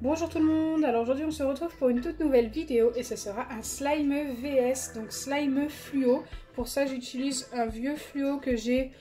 Bonjour tout le monde, alors aujourd'hui on se retrouve pour une toute nouvelle vidéo et ce sera un slime VS, donc slime fluo. Pour ça j'utilise un vieux fluo que j'ai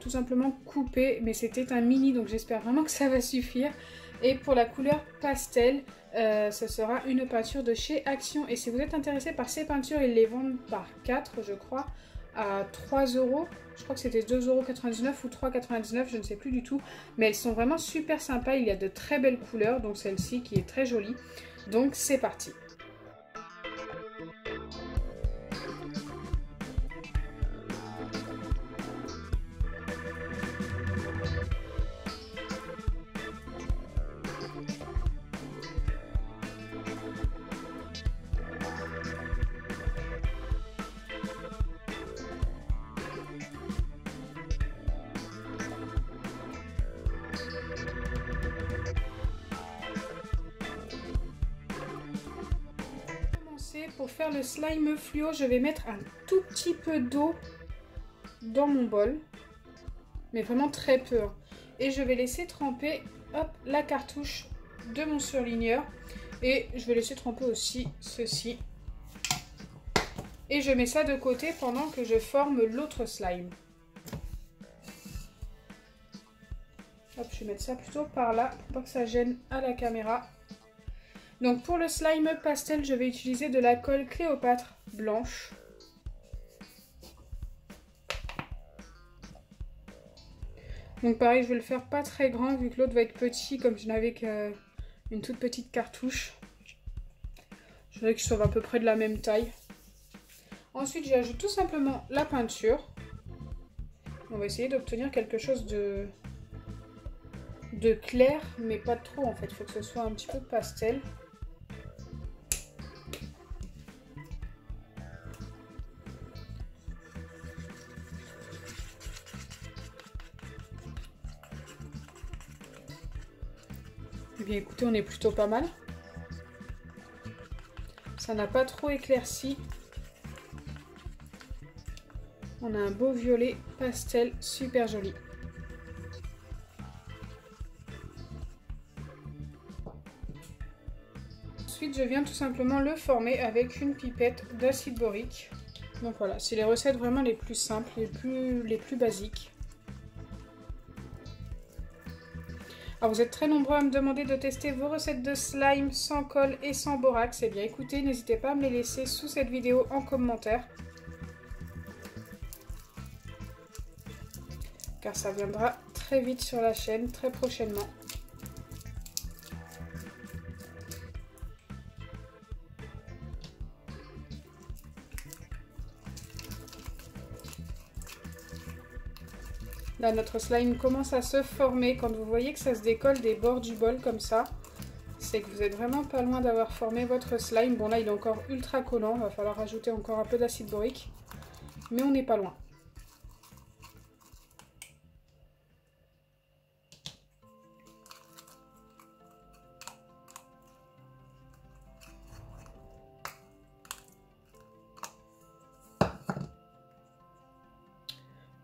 tout simplement coupé, mais c'était un mini donc j'espère vraiment que ça va suffire. Et pour la couleur pastel, ce sera une peinture de chez Action. Et si vous êtes intéressé par ces peintures, ils les vendent par 4 je crois, à 3 €. Je crois que c'était 2,99 € ou 3,99 €, je ne sais plus du tout. Mais elles sont vraiment super sympas, il y a de très belles couleurs, donc celle-ci qui est très jolie. Donc c'est parti. Pour faire le slime fluo, je vais mettre un tout petit peu d'eau dans mon bol, mais vraiment très peu. Et je vais laisser tremper la cartouche de mon surligneur. Et je vais laisser tremper aussi ceci. Et je mets ça de côté pendant que je forme l'autre slime. Hop, je vais mettre ça plutôt par là pour pas que ça gêne à la caméra. Donc pour le slime pastel, je vais utiliser de la colle Cléopâtre blanche. Donc pareil, je vais le faire pas très grand vu que l'autre va être petit, comme je n'avais qu'une toute petite cartouche. Je voudrais qu'ils soient à peu près de la même taille. Ensuite, j'ajoute tout simplement la peinture. On va essayer d'obtenir quelque chose de clair, mais pas trop en fait. Il faut que ce soit un petit peu pastel. Eh bien écoutez, on est plutôt pas mal. Ça n'a pas trop éclairci. On a un beau violet pastel super joli. Ensuite, je viens tout simplement le former avec une pipette d'acide borique. Donc voilà, c'est les recettes vraiment les plus simples, les plus basiques. Alors vous êtes très nombreux à me demander de tester vos recettes de slime sans colle et sans borax. Eh bien écoutez, n'hésitez pas à me les laisser sous cette vidéo en commentaire. Car ça viendra très vite sur la chaîne, très prochainement. Là, notre slime commence à se former. Quand vous voyez que ça se décolle des bords du bol comme ça, c'est que vous êtes vraiment pas loin d'avoir formé votre slime. Bon là, il est encore ultra collant. Il va falloir rajouter encore un peu d'acide borique. Mais on n'est pas loin.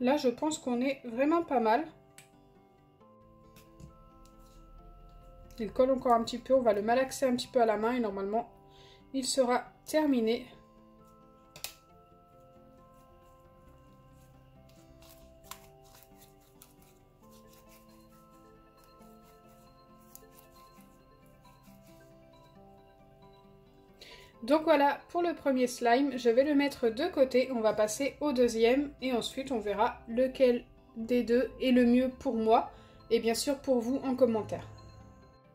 Là, je pense qu'on est vraiment pas mal. Il colle encore un petit peu. On va le malaxer un petit peu à la main et normalement, il sera terminé. Donc voilà pour le premier slime, je vais le mettre de côté, on va passer au deuxième et ensuite on verra lequel des deux est le mieux pour moi et bien sûr pour vous en commentaire.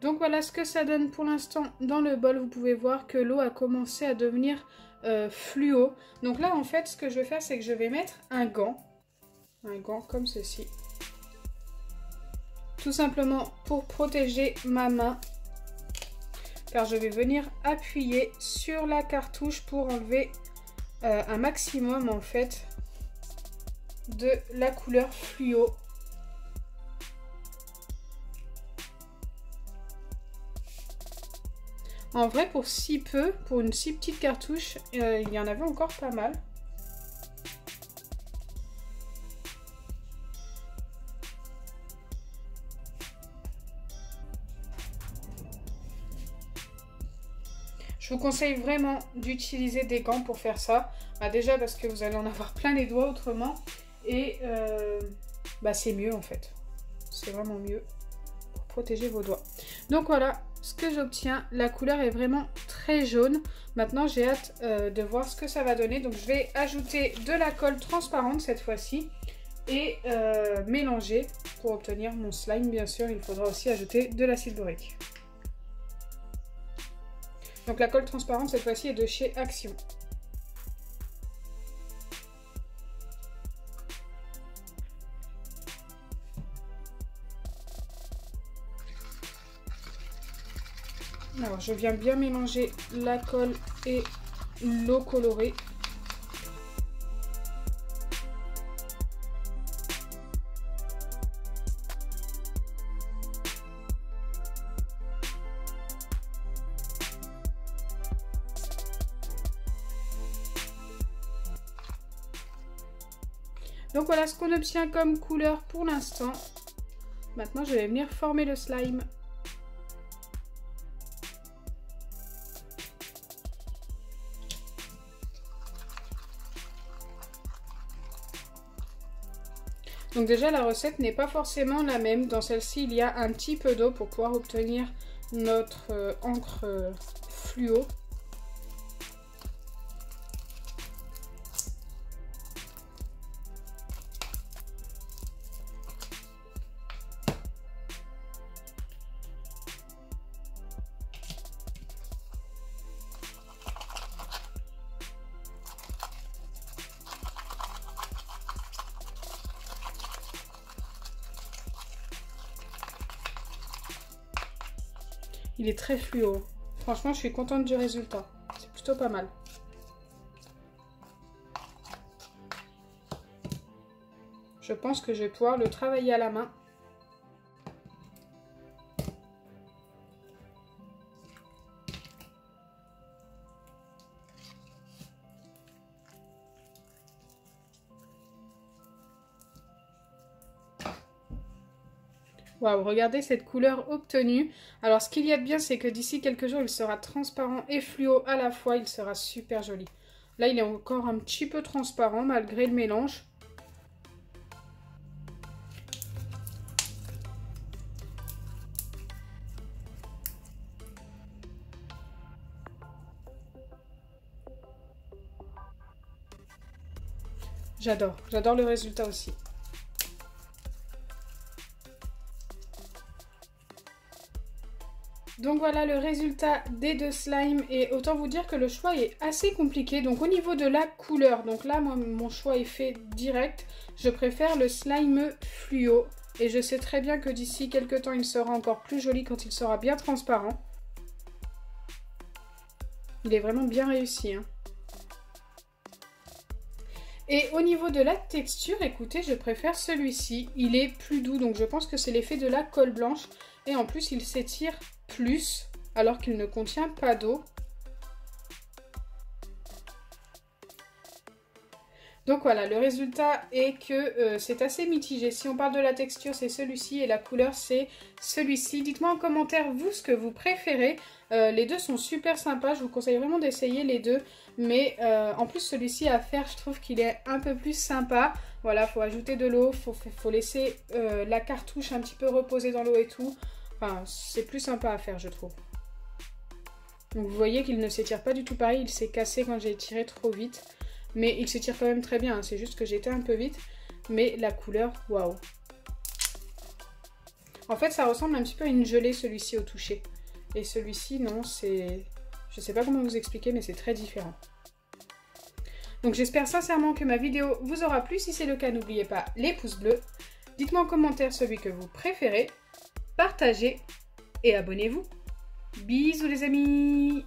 Donc voilà ce que ça donne pour l'instant dans le bol, vous pouvez voir que l'eau a commencé à devenir fluo. Donc là en fait ce que je vais faire c'est que je vais mettre un gant comme ceci. Tout simplement pour protéger ma main. Car je vais venir appuyer sur la cartouche pour enlever un maximum en fait de la couleur fluo. En vrai, pour si peu, pour une si petite cartouche, il y en avait encore pas mal. Je vous conseille vraiment d'utiliser des gants pour faire ça. Bah, déjà parce que vous allez en avoir plein les doigts autrement. Et bah, c'est mieux en fait. C'est vraiment mieux pour protéger vos doigts. Donc voilà ce que j'obtiens. La couleur est vraiment très jaune. Maintenant j'ai hâte de voir ce que ça va donner. Donc je vais ajouter de la colle transparente cette fois-ci. Et mélanger pour obtenir mon slime. Bien sûr, il faudra aussi ajouter de l'acide borique. Donc la colle transparente cette fois-ci est de chez Action. Alors je viens bien mélanger la colle et l'eau colorée. Donc voilà ce qu'on obtient comme couleur pour l'instant. Maintenant je vais venir former le slime. Donc déjà la recette n'est pas forcément la même. Dans celle-ci il y a un petit peu d'eau pour pouvoir obtenir notre encre fluo. Il est très fluo. Franchement, je suis contente du résultat. C'est plutôt pas mal. Je pense que je vais pouvoir le travailler à la main. Waouh, regardez cette couleur obtenue. Alors ce qu'il y a de bien, c'est que d'ici quelques jours, il sera transparent et fluo à la fois. Il sera super joli. Là, il est encore un petit peu transparent malgré le mélange. J'adore le résultat aussi. Donc voilà le résultat des deux slimes et autant vous dire que le choix est assez compliqué. Donc au niveau de la couleur, donc là moi mon choix est fait direct. Je préfère le slime fluo et je sais très bien que d'ici quelques temps il sera encore plus joli quand il sera bien transparent. Il est vraiment bien réussi, hein. Et au niveau de la texture, écoutez, je préfère celui-ci. Il est plus doux, donc je pense que c'est l'effet de la colle blanche. Et en plus, il s'étire plus, alors qu'il ne contient pas d'eau. Donc voilà, le résultat est que c'est assez mitigé. Si on parle de la texture, c'est celui-ci et la couleur, c'est celui-ci. Dites-moi en commentaire, vous, ce que vous préférez. Les deux sont super sympas. Je vous conseille vraiment d'essayer les deux. Mais en plus, celui-ci à faire, je trouve qu'il est un peu plus sympa. Voilà, faut ajouter de l'eau, faut laisser la cartouche un petit peu reposer dans l'eau et tout. Enfin, c'est plus sympa à faire, je trouve. Donc vous voyez qu'il ne s'étire pas du tout pareil. Il s'est cassé quand j'ai tiré trop vite. Mais il s'étire quand même très bien, hein. C'est juste que j'étais un peu vite. Mais la couleur, waouh. En fait, ça ressemble un petit peu à une gelée, celui-ci, au toucher. Et celui-ci, non, c'est... Je sais pas comment vous expliquer, mais c'est très différent. Donc j'espère sincèrement que ma vidéo vous aura plu. Si c'est le cas, n'oubliez pas les pouces bleus. Dites-moi en commentaire celui que vous préférez. Partagez et abonnez-vous. Bisous les amis!